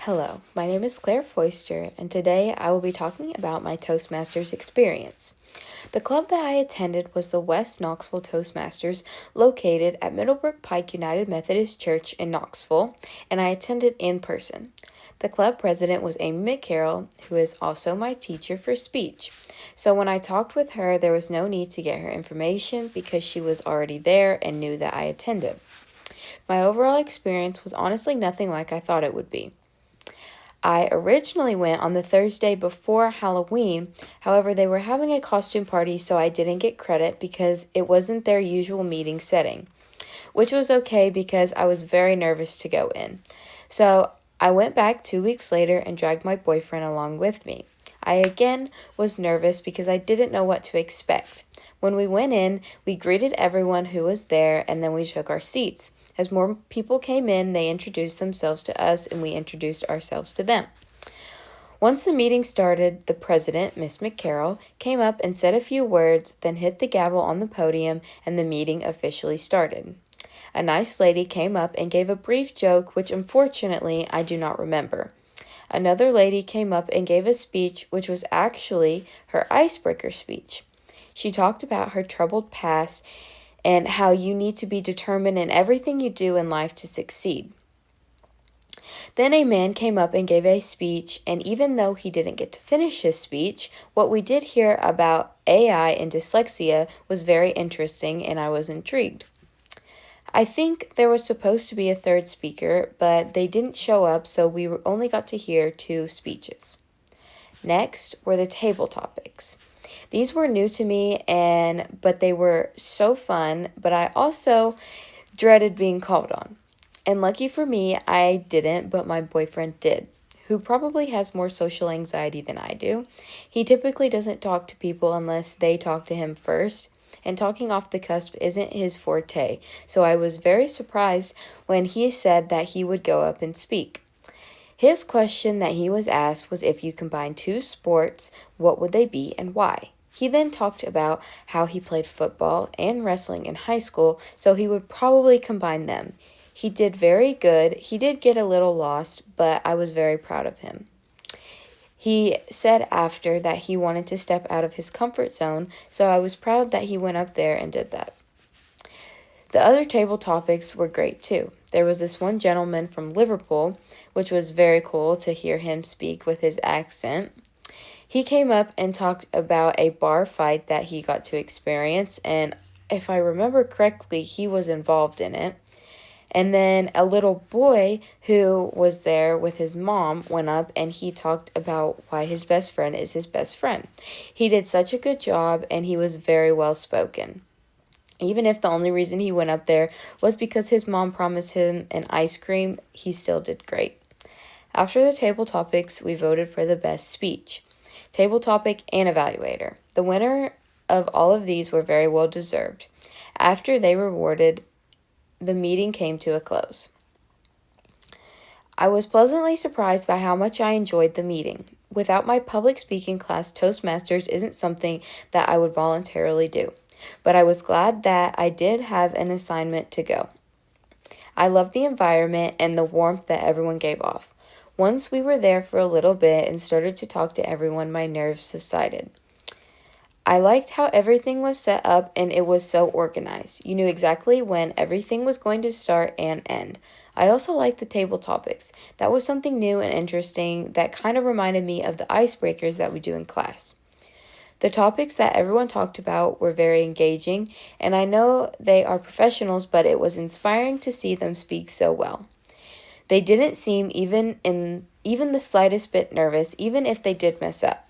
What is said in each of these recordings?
Hello, my name is Claire Foister, and today I will be talking about my Toastmasters experience. The club that I attended was the West Knoxville Toastmasters, located at Middlebrook Pike United Methodist Church in Knoxville, and I attended in person. The club president was Amy McCarroll, who is also my teacher for speech. So when I talked with her, there was no need to get her information because she was already there and knew that I attended. My overall experience was honestly nothing like I thought it would be. I originally went on the Thursday before Halloween. However, they were having a costume party, so I didn't get credit because it wasn't their usual meeting setting, which was okay because I was very nervous to go in. So I went back 2 weeks later and dragged my boyfriend along with me. I again was nervous because I didn't know what to expect. When we went in, we greeted everyone who was there and then we took our seats. As more people came in, they introduced themselves to us and we introduced ourselves to them. Once the meeting started, the president, Miss McCarroll, came up and said a few words, then hit the gavel on the podium and the meeting officially started. A nice lady came up and gave a brief joke, which unfortunately I do not remember. Another lady came up and gave a speech, which was actually her icebreaker speech. She talked about her troubled past and how you need to be determined in everything you do in life to succeed. Then a man came up and gave a speech, and even though he didn't get to finish his speech, what we did hear about AI and dyslexia was very interesting, and I was intrigued. I think there was supposed to be a third speaker, but they didn't show up, so we only got to hear 2 speeches. Next were the table topics. These were new to me, but they were so fun, but I also dreaded being called on. And lucky for me, I didn't, but my boyfriend did, who probably has more social anxiety than I do. He typically doesn't talk to people unless they talk to him first, and talking off the cusp isn't his forte, so I was very surprised when he said that he would go up and speak. His question that he was asked was if you combine 2 sports, what would they be and why? He then talked about how he played football and wrestling in high school, so he would probably combine them. He did very good. He did get a little lost, but I was very proud of him. He said after that he wanted to step out of his comfort zone, so I was proud that he went up there and did that. The other table topics were great too. There was this one gentleman from Liverpool, which was very cool to hear him speak with his accent. He came up and talked about a bar fight that he got to experience, and if I remember correctly, he was involved in it. And then a little boy who was there with his mom went up and he talked about why his best friend is his best friend. He did such a good job and he was very well spoken. Even if the only reason he went up there was because his mom promised him an ice cream, he still did great. After the table topics, we voted for the best speech, table topic, and evaluator. The winner of all of these were very well deserved. After they were awarded, the meeting came to a close. I was pleasantly surprised by how much I enjoyed the meeting. Without my public speaking class, Toastmasters isn't something that I would voluntarily do, but I was glad that I did have an assignment to go. I loved the environment and the warmth that everyone gave off. Once we were there for a little bit and started to talk to everyone, my nerves subsided. I liked how everything was set up and it was so organized. You knew exactly when everything was going to start and end. I also liked the table topics. That was something new and interesting that kind of reminded me of the icebreakers that we do in class. The topics that everyone talked about were very engaging, and I know they are professionals, but it was inspiring to see them speak so well. They didn't seem even the slightest bit nervous, even if they did mess up.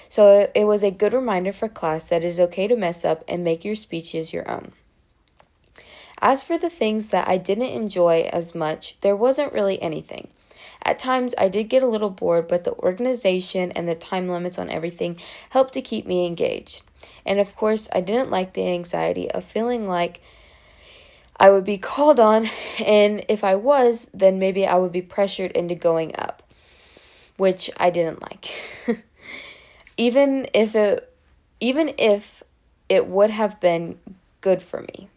So it was a good reminder for class that it is okay to mess up and make your speeches your own. As for the things that I didn't enjoy as much, there wasn't really anything. At times, I did get a little bored, but the organization and the time limits on everything helped to keep me engaged. And of course, I didn't like the anxiety of feeling like I would be called on, and if I was, then maybe I would be pressured into going up, which I didn't like. Even if it would have been good for me.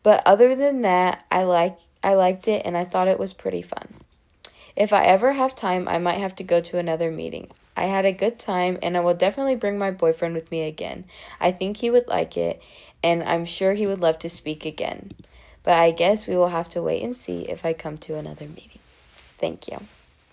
But other than that, I liked it and I thought it was pretty fun. If I ever have time, I might have to go to another meeting. I had a good time, and I will definitely bring my boyfriend with me again. I think he would like it, and I'm sure he would love to speak again. But I guess we will have to wait and see if I come to another meeting. Thank you.